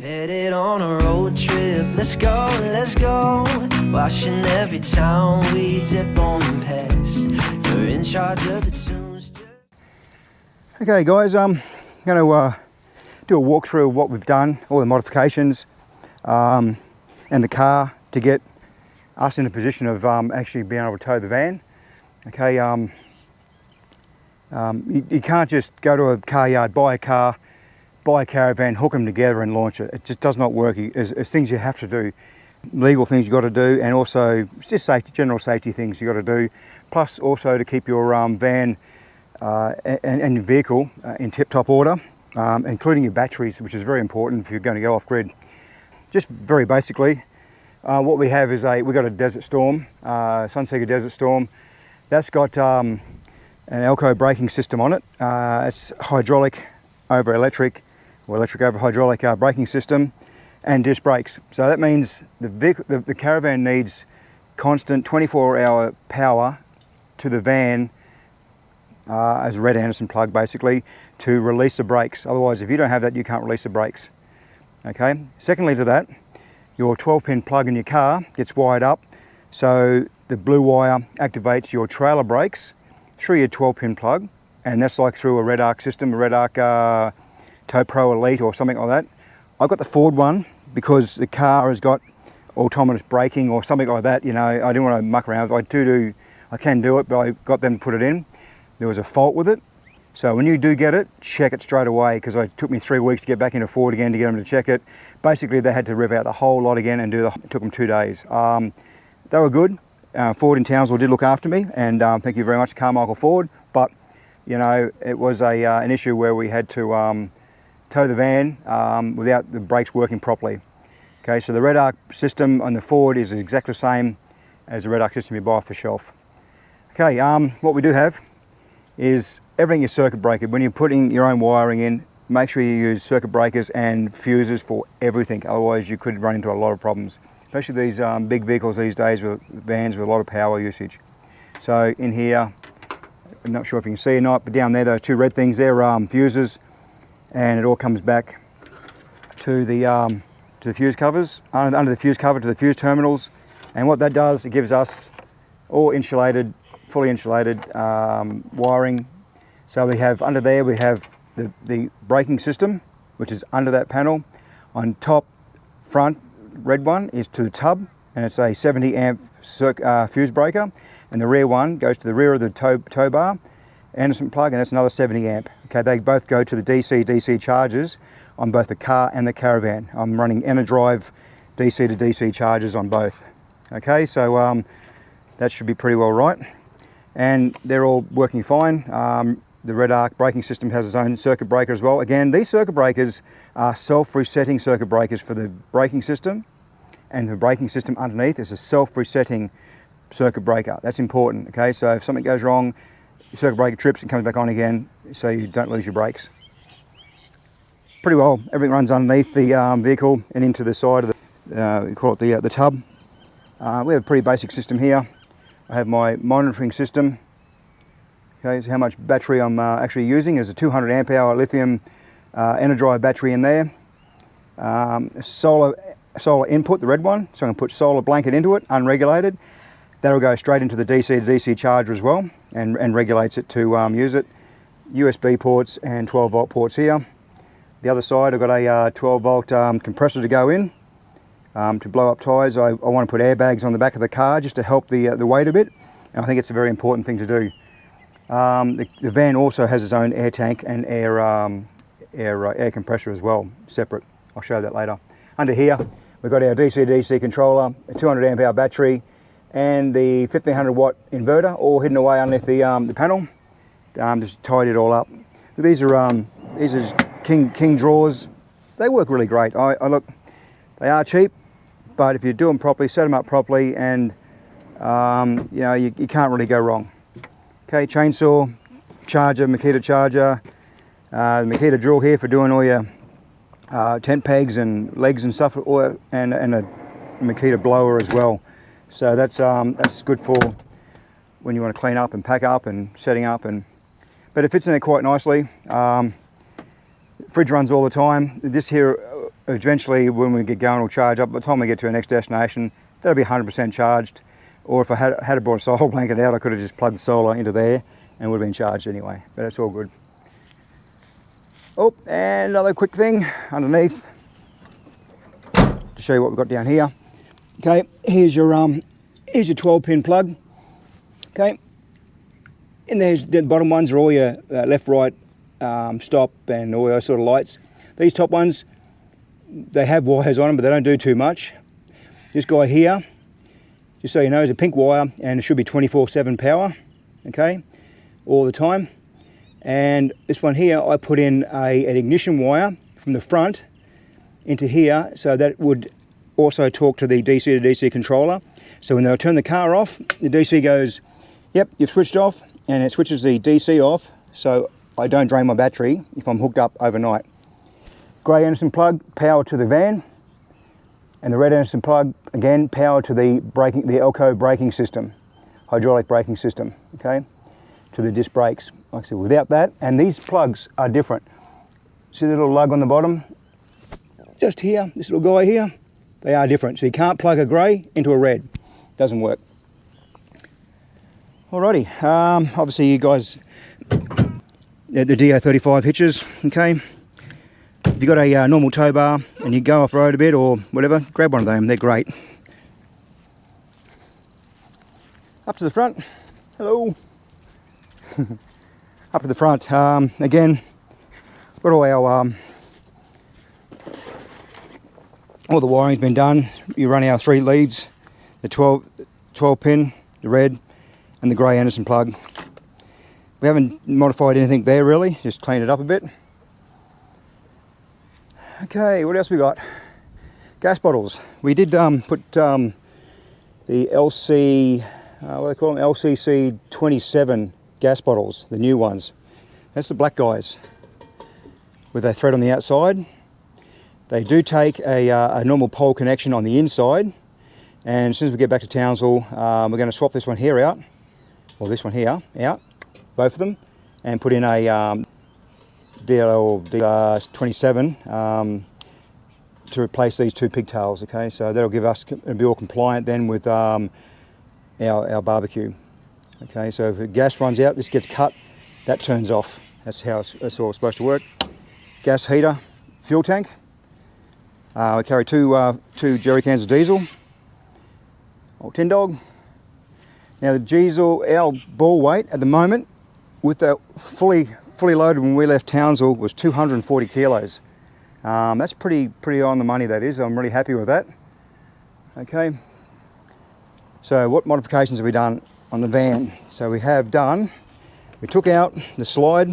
Headed on a road trip, let's go. Washing every town we dip on past. You're in charge of the tunes. Okay guys, I'm going to do a walkthrough of what we've done, all the modifications and the car to get us in a position of actually being able to tow the van. Okay, you can't just go to a car yard, buy a car, buy a caravan, hook them together and launch it. It just does not work. There's things you have to do, legal things you've got to do, and also just safety, general safety things you've got to do, plus also to keep your van and your vehicle in tip-top order, including your batteries, which is very important if you're going to go off-grid. Just very basically, what we have is we've got a Desert Storm, Sunseeker Desert Storm. That's got an Elco braking system on it. It's hydraulic over electric, or electric over hydraulic braking system, and disc brakes. So that means the caravan needs constant 24-hour power to the van as a Red Anderson plug basically to release the brakes. Otherwise, if you don't have that, you can't release the brakes. Okay. Secondly to that, your 12-pin plug in your car gets wired up, so the blue wire activates your trailer brakes through your 12-pin plug, and that's like through a Red Arc system, a Red Arc Tow Pro Elite or something like that. I've got the Ford one because the car has got autonomous braking or something like that. You know, I didn't want to muck around with it. I can do it, but I got them to put it in. There was a fault with it. So when you do get it, check it straight away, because it took me 3 weeks to get back into Ford again to get them to check it. Basically, they had to rip out the whole lot again and it took them 2 days. They were good. Ford in Townsville did look after me, and thank you very much, Carmichael Ford. But you know, it was an issue where we had to tow the van without the brakes working properly. Okay, so the Red Arc system on the Ford is exactly the same as the Red Arc system you buy off the shelf. Okay, what we do have is everything is circuit breaker. When you're putting your own wiring in, make sure you use circuit breakers and fuses for everything. Otherwise, you could run into a lot of problems, especially these big vehicles these days with vans with a lot of power usage. So in here, I'm not sure if you can see or not, but down there, those two red things, they're fuses, and it all comes back to the fuse covers, under the fuse cover to the fuse terminals. And what that does, it gives us all insulated, fully insulated wiring. So we have under there, we have the braking system, which is under that panel. On top, front, red one is to the tub, and it's a 70 amp fuse breaker. And the rear one goes to the rear of the tow bar, Anderson plug, and that's another 70 amp. Okay, they both go to the DC chargers on both the car and the caravan. I'm running EnerDrive DC to DC chargers on both. Okay, so that should be pretty well right. And they're all working fine. The Red Arc braking system has its own circuit breaker as well. Again, these circuit breakers are self-resetting circuit breakers for the braking system, and the braking system underneath is a self-resetting circuit breaker. That's important, okay? So if something goes wrong, your circuit breaker trips and comes back on again, so you don't lose your brakes. Pretty well, everything runs underneath the vehicle and into the side of the, we call it the tub. We have a pretty basic system here. I have my monitoring system. Okay, so how much battery I'm actually using is a 200 amp hour lithium EnerDrive battery in there. Solar input, the red one, so I'm going to put solar blanket into it, unregulated. That'll go straight into the DC to DC charger as well, and regulates it to use it. USB ports and 12 volt ports here. The other side, I've got a 12 volt compressor to go in to blow up tyres. I want to put airbags on the back of the car just to help the weight a bit, and I think it's a very important thing to do. The van also has its own air tank and air compressor as well, separate. I'll show that later. Under here, we've got our DC to DC controller, a 200 amp hour battery, and the 1500 watt inverter, all hidden away underneath the panel. Just tied it all up. These are King drawers. They work really great. I look, they are cheap, but if you do them properly, set them up properly, and you know, you can't really go wrong. Okay, chainsaw, charger, Makita charger, the Makita drill here for doing all your tent pegs and legs and stuff, and a Makita blower as well. So that's good for when you want to clean up and pack up and setting up, but it fits in there quite nicely. Fridge runs all the time. This here eventually when we get going it'll charge up. By the time we get to our next destination, that'll be 100% charged. Or if I had brought a solar blanket out, I could have just plugged the solar into there and would have been charged anyway, but it's all good. Oh, and another quick thing underneath to show you what we've got down here. Okay, here's your 12-pin plug. Okay, and there's the bottom ones are all your left, right, stop, and all those sort of lights. These top ones, they have wires on them, but they don't do too much. This guy here, just so you know, is a pink wire, and it should be 24/7 power, okay, all the time. And this one here, I put in an ignition wire from the front into here, so that would also talk to the DC to DC controller. So when I turn the car off, the DC goes, yep, you've switched off, and it switches the DC off, so I don't drain my battery if I'm hooked up overnight. Grey Anderson plug, power to the van. And the red Anderson plug, again, power to the Elco braking system, hydraulic braking system, okay, to the disc brakes. Like I said, without that, and these plugs are different. See the little lug on the bottom? Just here, this little guy here, they are different. So you can't plug a grey into a red. Doesn't work. Alrighty, obviously you guys, the DO35 hitches, okay. If you've got a normal tow bar and you go off-road a bit or whatever, grab one of them, they're great. Up to the front, hello. Up to the front, again, got all our, all the wiring's been done. You run our 3 leads, the 12 pin, the red, and the grey Anderson plug. We haven't modified anything there really, just cleaned it up a bit. Okay, what else we got? Gas bottles. We did put the LC, what do they call them? LCC 27 gas bottles, the new ones. That's the black guys with a thread on the outside. They do take a normal pole connection on the inside, and as soon as we get back to Townsville, we're going to swap this one here out, or this one here out, both of them, and put in a DL 27 to replace these 2 pigtails. Okay, so that'll give us, it'll be all compliant then with our barbecue. Okay, so if the gas runs out, this gets cut, that turns off. That's how it's all supposed to work. Gas heater, fuel tank. We carry two jerry cans of diesel. Old tin dog. Now the diesel, our ball weight at the moment, with the fully loaded when we left Townsville, was 240 kilos. That's pretty on the money, that is. I'm really happy with that. Okay. So what modifications have we done on the van? So we took out the slide.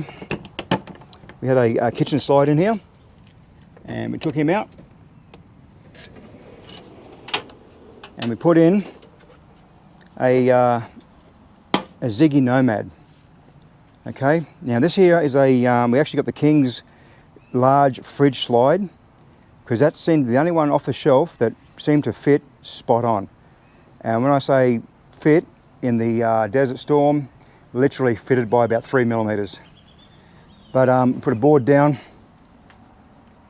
We had a kitchen slide in here, and we took him out. And we put in a Ziggy Nomad. Okay, now this here is we actually got the King's large fridge slide, because that seemed the only one off the shelf that seemed to fit spot on. And when I say fit, in the Desert Storm, literally fitted by about 3 millimeters. But put a board down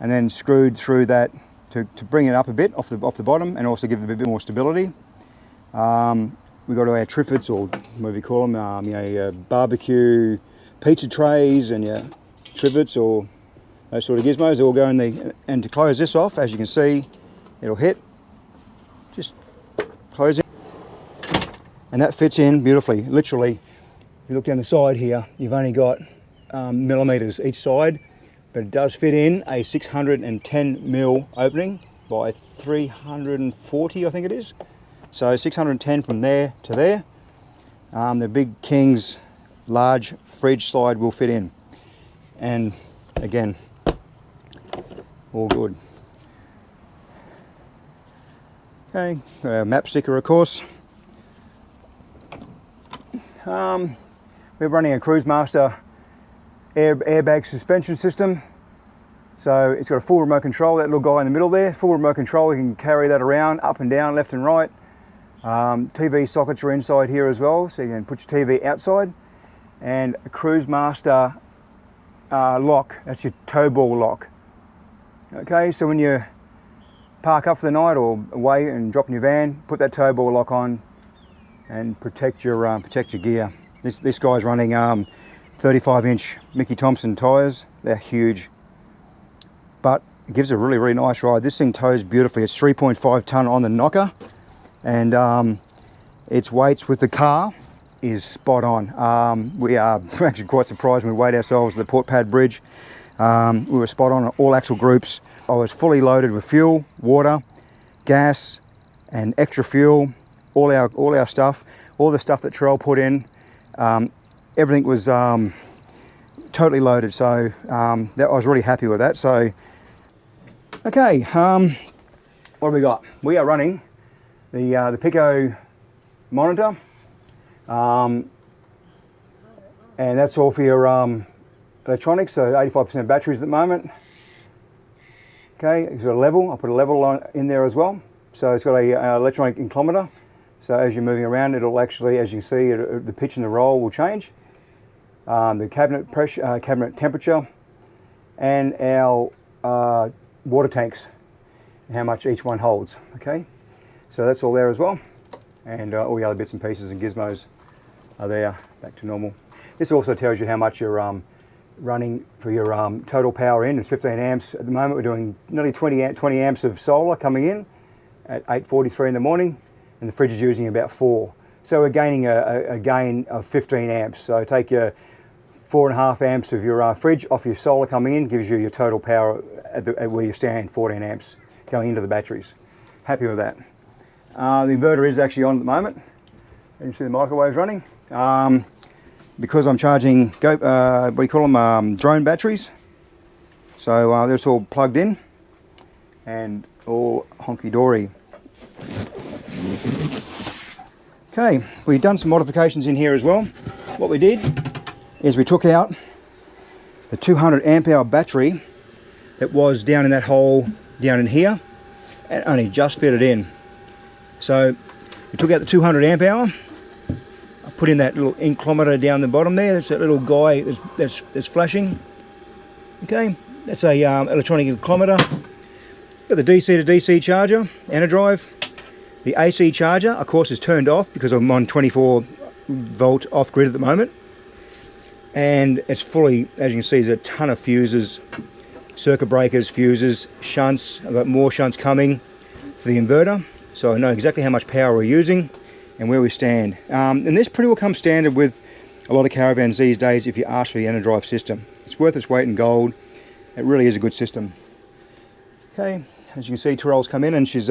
and then screwed through that to bring it up a bit off the bottom, and also give it a bit more stability. We've got our triffids, or what we call them, your barbecue pizza trays and your trivets, or those sort of gizmos. They all go in the, and to close this off, as you can see, it'll hit, just close it, and that fits in beautifully. Literally, if you look down the side here, you've only got millimeters each side, but it does fit in a 610 mil opening by 340, I think it is. So 610 from there to there. The big King's large fridge slide will fit in. And again, all good. Okay, got our map sticker, of course. We're running a Cruisemaster airbag suspension system. So it's got a full remote control, that little guy in the middle there, full remote control. You can carry that around, up and down, left and right. TV sockets are inside here as well, so you can put your TV outside. And a Cruisemaster lock, that's your tow ball lock. Okay, so when you park up for the night or away and drop in your van, put that tow ball lock on and protect your gear. This guy's running 35-inch Mickey Thompson tyres. They're huge, but it gives a really, really nice ride. This thing tows beautifully. It's 3.5 tonne on the knocker, and its weights with the car is spot on. We are actually quite surprised when we weighed ourselves at the Port Pad Bridge. We were spot on all axle groups. I was fully loaded with fuel, water, gas, and extra fuel. All our stuff, all the stuff that Terrell put in, everything was totally loaded. So I was really happy with that. So, okay, what have we got? We are running the Pico monitor, and that's all for your electronics. So 85% batteries at the moment. Okay, it's got a level. I'll put a level in there as well. So it's got a electronic inclinometer. So as you're moving around, it'll actually, as you can see, the pitch and the roll will change. The cabinet pressure, cabinet temperature, and our water tanks, and how much each one holds. Okay, so that's all there as well, and all the other bits and pieces and gizmos are there, back to normal. This also tells you how much you're running for your total power in. It's 15 amps at the moment. We're doing nearly 20 amps of solar coming in at 8:43 in the morning. And the fridge is using about 4. So we're gaining a gain of 15 amps. So take your 4.5 amps of your fridge off your solar coming in, gives you your total power at where you stand, 14 amps going into the batteries. Happy with that. The inverter is actually on at the moment. You can see the microwave's running. Because I'm charging, what do you call them, drone batteries. So that's all plugged in and all honky-dory. Okay, we've done some modifications in here as well. What we did is we took out the 200 amp hour battery that was down in that hole down in here and only just fit it in. So we took out the 200 amp hour, I put in that little inclinometer down the bottom there. That's that little guy that's flashing. Okay, that's a electronic inclinometer. Got the DC to DC charger and a drive. The AC charger, of course, is turned off because I'm on 24 volt off grid at the moment. And it's fully, as you can see, there's a ton of fuses, circuit breakers, fuses, shunts. I've got more shunts coming for the inverter. So I know exactly how much power we're using and where we stand. And this pretty well comes standard with a lot of caravans these days if you ask for the EnerDrive system. It's worth its weight in gold. It really is a good system. Okay, as you can see, Terrell's come in and she's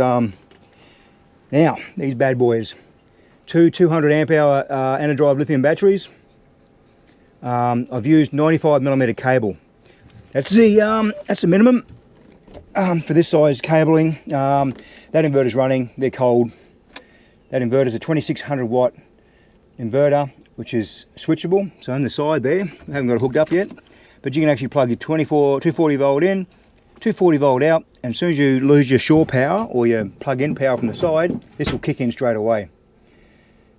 now, these bad boys, two 200 amp hour EnerDrive lithium batteries. I've used 95mm cable. That's the minimum for this size cabling. That inverter's running, they're cold. That inverter's a 2600 watt inverter, which is switchable. So on the side there, I haven't got it hooked up yet, but you can actually plug your 240 volt in, 240 volt out, and as soon as you lose your shore power or your plug-in power from the side, this will kick in straight away.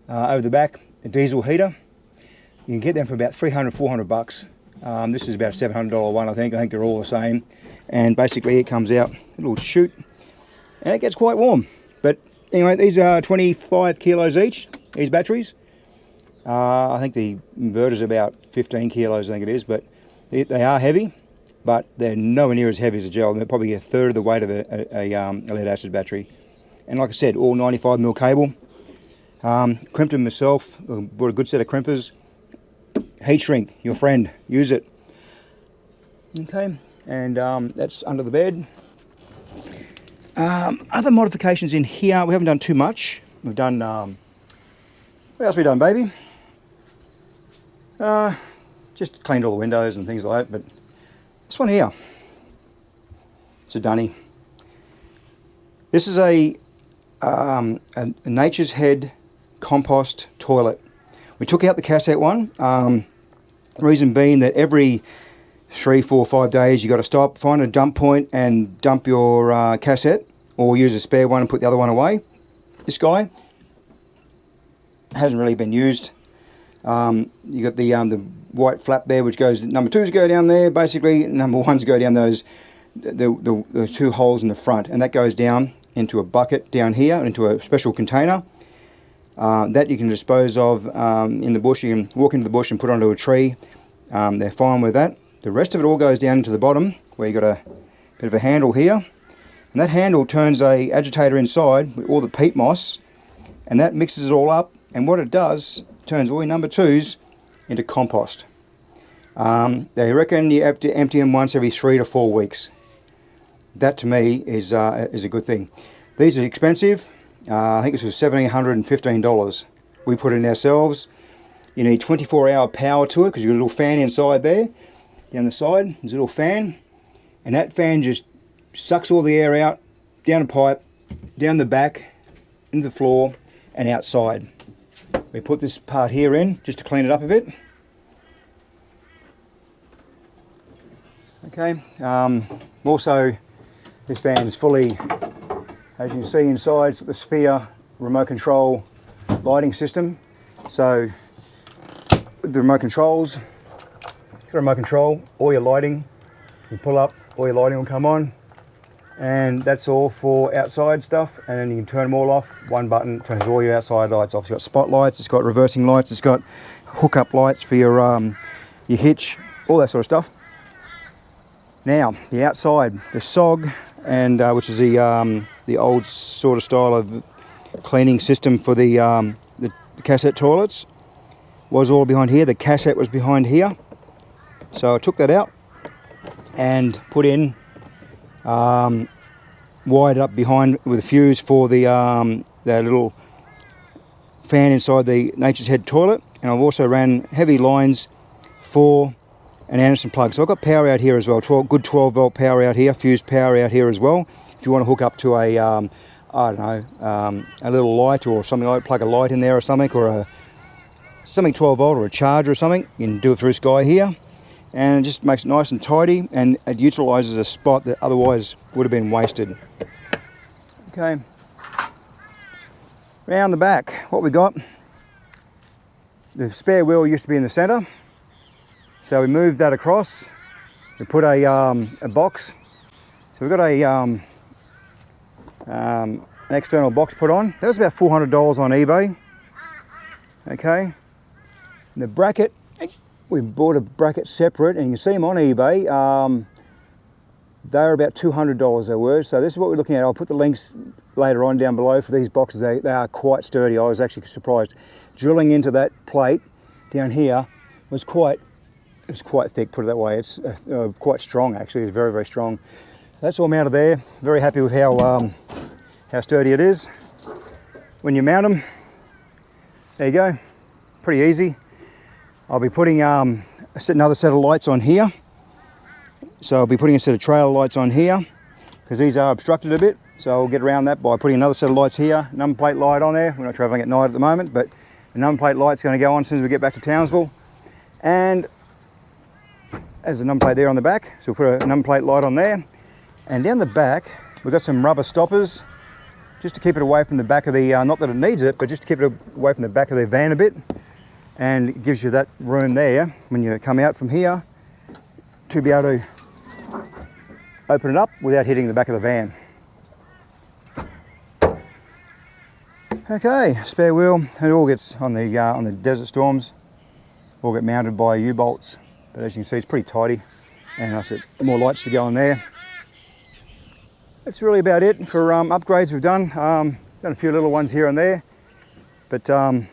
Over the back, a diesel heater. You can get them for about 300, 400 bucks. This is about a $700 one, I think. I think they're all the same. And basically it comes out, a little chute, and it gets quite warm. But anyway, these are 25 kilos each, these batteries. I think the inverter's about 15 kilos, I think it is, but they are heavy. But they're nowhere near as heavy as a gel. They're probably a third of the weight of a lead acid battery. And like I said, all 95mm cable. Crimped them myself, bought a good set of crimpers. Heat shrink, your friend, use it. Okay, and that's under the bed. Other modifications in here, we haven't done too much. We've done, what else have we done, baby? Just cleaned all the windows and things like that, but this one here, it's a dunny. This is a Nature's Head compost toilet. We took out the cassette one, reason being that every 3, 4, 5 days you got to stop, find a dump point and dump your cassette, or use a spare one and put the other one away. This guy hasn't really been used. You got the white flap there, which goes, number 2s go down there, basically, number 1s go down those the two holes in the front, and that goes down into a bucket down here, into a special container that you can dispose of in the bush. You can walk into the bush and put onto a tree. They're fine with that. The rest of it all goes down into the bottom, where you got a bit of a handle here, and that handle turns a agitator inside with all the peat moss, and that mixes it all up, and what it does, turns all your number 2s into compost. They reckon you have to empty them once every 3 to 4 weeks. That to me is a good thing. These are expensive. I think this was $1,715. We put it in ourselves. You need 24-hour power to it because you've got a little fan inside there. Down the side, there's a little fan, and that fan just sucks all the air out, down a pipe, down the back, into the floor, and outside. We put this part here in just to clean it up a bit. Okay. Also, this fan is fully, as you can see inside, it's the Sphere remote control lighting system. So with the remote controls, it's got a remote control, all your lighting, you pull up, all your lighting will come on, and that's all for outside stuff, and then you can turn them all off. One button turns all your outside lights off. It's got spotlights, it's got reversing lights, it's got hook-up lights for your hitch, all that sort of stuff. Now, the outside, the SOG, and which is the old sort of style of cleaning system for the cassette toilets, was all behind here. The cassette was behind here. So I took that out and put in, wired up behind with a fuse for the little fan inside the Nature's Head toilet. And I've also ran heavy lines for an Anderson plug. So I've got power out here as well, good 12 volt power out here, fused power out here as well. If you want to hook up to a, I don't know, a little light or something like that, plug a light in there or something, or something 12 volt or a charger or something, you can do it through Sky here. And it just makes it nice and tidy, and it utilises a spot that otherwise would have been wasted. Okay. Round the back, what we got, the spare wheel used to be in the centre. So we moved that across. We put a box. So we've got an external box put on. That was about $400 on eBay. Okay. And the bracket, we bought a bracket separate, and you can see them on eBay. They're about $200 they were. So this is what we're looking at. I'll put the links later on down below for these boxes. They are quite sturdy. I was actually surprised. Drilling into that plate down here was quite thick, put it that way. It's quite strong actually. It's very, very strong. That's all mounted there. Very happy with how sturdy it is. When you mount them, there you go. Pretty easy. I'll be putting another set of lights on here. So I'll be putting a set of trailer lights on here because these are obstructed a bit. So I'll get around that by putting another set of lights here, number plate light on there. We're not travelling at night at the moment, but the number plate light's going to go on as soon as we get back to Townsville. And there's a number plate there on the back, so we'll put a number plate light on there. And down the back, we've got some rubber stoppers just to keep it away from the back of the, not that it needs it, but just to keep it away from the back of the van a bit. And it gives you that room there when you come out from here to be able to open it up without hitting the back of the van. Okay, spare wheel. It all gets on the Desert Storms, all get mounted by U-bolts. But as you can see, it's pretty tidy. And I said, more lights to go on there. That's really about it for upgrades we've done. Done a few little ones here and there. But don't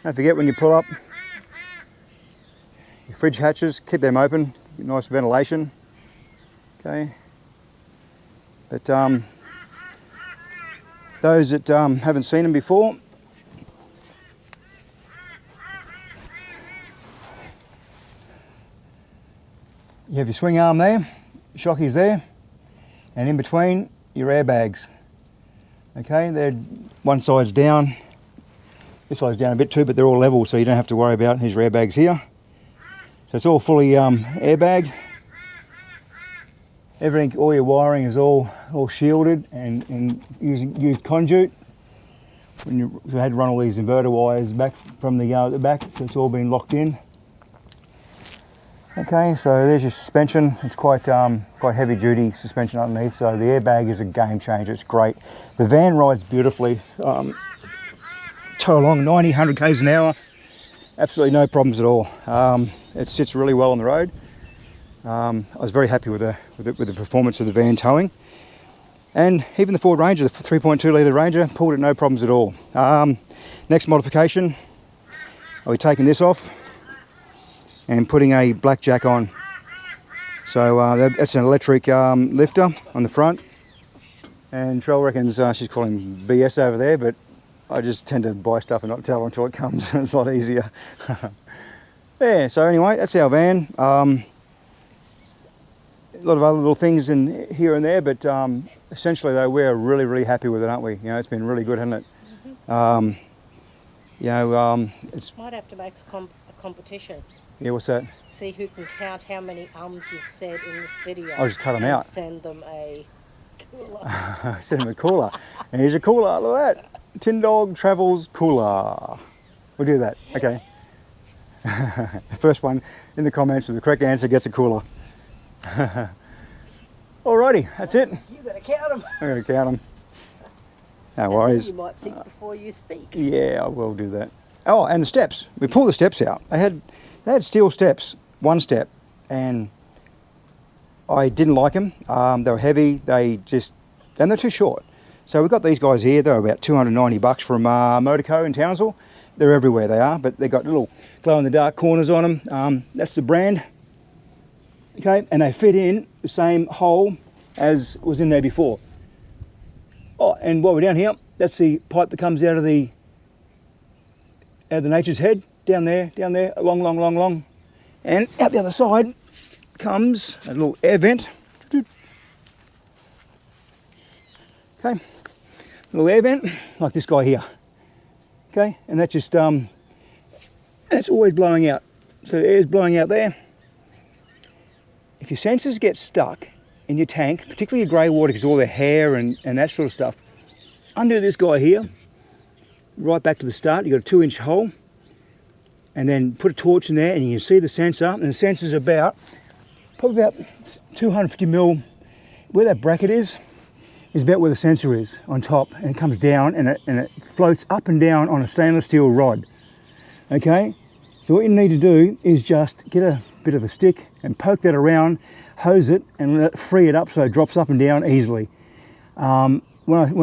forget when you pull up, your fridge hatches, keep them open, nice ventilation. Okay. But those that haven't seen them before, you have your swing arm there, shockies there, and in between your airbags. Okay, they're one side's down, this side's down a bit too, but they're all level, so you don't have to worry about these airbags here. So it's all fully airbagged. Everything, all your wiring is all shielded and used conduit. We had to run all these inverter wires back from the back, so it's all been locked in. Okay, so there's your suspension. It's quite heavy duty suspension underneath, so the airbag is a game changer. It's great. The van rides beautifully. Tow along 90, 100 k's an hour. Absolutely no problems at all. It sits really well on the road. I was very happy with the performance of the van towing. And even the Ford Ranger, the 3.2 litre Ranger, pulled it no problems at all. Next modification, I'll be taking this off and putting a Blackjack on. So that's an electric lifter on the front. And Trell reckons she's calling BS over there, but I just tend to buy stuff and not tell her until it comes. It's a lot easier. Yeah, so anyway, that's our van. A lot of other little things in here and there, but essentially though, we're really, really happy with it, aren't we? You know, it's been really good, hasn't it? Mm-hmm. You know, it's... Might have to make a competition. Yeah, what's that? See who can count how many you've said in this video. I'll just cut them out. Send them a cooler. Send them a cooler. And here's a cooler, look at that. Tin Dog Travels Cooler. We'll do that, okay. The first one in the comments with the correct answer gets a cooler. Alrighty, that's it. You better count them. I'm going to count them. No worries. You might think before you speak. Yeah, I will do that. Oh, and the steps. We pulled the steps out. They had steel steps, one step, and I didn't like them. They were heavy. And they're too short. So we got these guys here. They're about $290 from Motorco in Townsville. They're everywhere they are, but they got little glow-in-the-dark corners on them. That's the brand. Okay, and they fit in the same hole as was in there before. Oh, and while we're down here, that's the pipe that comes out of the Nature's Head, down there, long. And out the other side comes a little air vent. Okay, little air vent, like this guy here. Okay, and that just, that's always blowing out. So air's blowing out there. If your sensors get stuck in your tank, particularly your grey water, because all the hair and that sort of stuff, undo this guy here, right back to the start, you've got a 2-inch hole, and then put a torch in there and you can see the sensor, and the sensor's probably about 250 mil. Where that bracket is about where the sensor is on top, and it comes down and it floats up and down on a stainless steel rod. Okay, so what you need to do is just get a bit of a stick and poke that around, hose it, and free it up so it drops up and down easily. When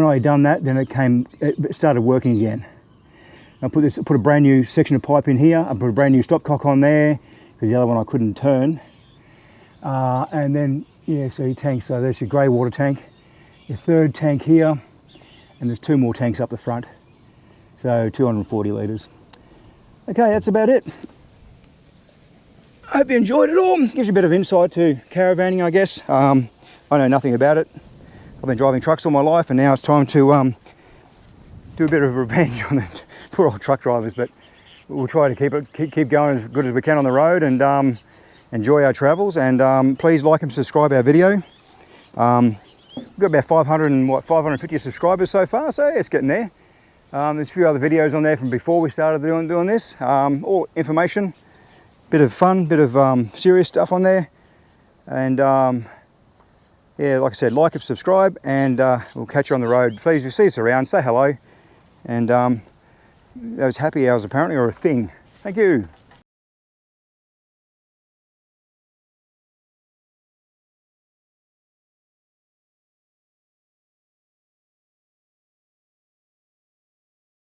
I done that, then it started working again. I put a brand new section of pipe in here. I put a brand new stopcock on there because the other one I couldn't turn. And then, yeah, so your tank. So there's your grey water tank, your third tank here, and there's 2 more tanks up the front. So 240 litres. Okay, that's about it. I hope you enjoyed it all. Gives you a bit of insight to caravanning, I guess. I know nothing about it. I've been driving trucks all my life, and now it's time to do a bit of revenge on the poor old truck drivers. But we'll try to keep going as good as we can on the road and enjoy our travels. And please like and subscribe our video. We've got about 550 subscribers so far, so it's getting there. There's a few other videos on there from before we started doing this. All information, bit of fun, bit of serious stuff on there. And yeah, like I said, like and subscribe, and we'll catch you on the road. Please, if you see us around, say hello. And those happy hours apparently are a thing. Thank you.